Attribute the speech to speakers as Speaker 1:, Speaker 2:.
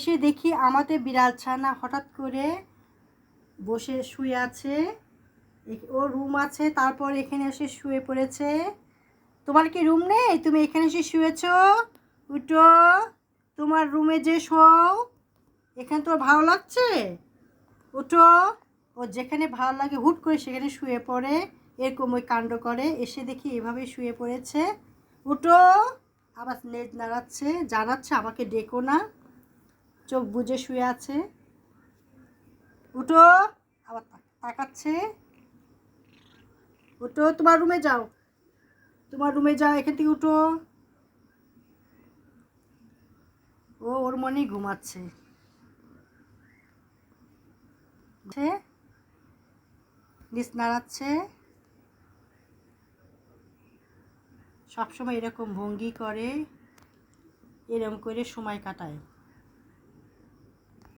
Speaker 1: এসে দেখি আমাদের বিড়াল ছানা হঠাৎ করে বসে শুয়ে আছে। ওর রুম আছে, তারপর এখানে এসে শুয়ে পড়েছে। তোমার কি রুম নেই? তুমি এখানে এসে শুয়েছ? উঠো, তোমার রুমে যে শোও। এখানে তোর ভালো লাগছে? উঠো। ও যেখানে ভালো লাগে হুট করে সেখানে শুয়ে পড়ে, এরকম ওই কাণ্ড করে। এসে দেখি এভাবে শুয়ে পড়েছে। উঠো। আবার লেজ নাড়াচ্ছে, জানাচ্ছে আমাকে ডেকো না। চোখ বুজে শুয়ে আছে। উঠো। আবার তাকাচ্ছে। উঠো, তোমার রুমে যাও, তোমার রুমে যাও, এখান থেকে উঠো। ওর মনেই ঘুমাচ্ছে। নিচ নাড়াচ্ছে। সবসময় এরকম ভঙ্গি করে, এরকম করে সময় কাটায়।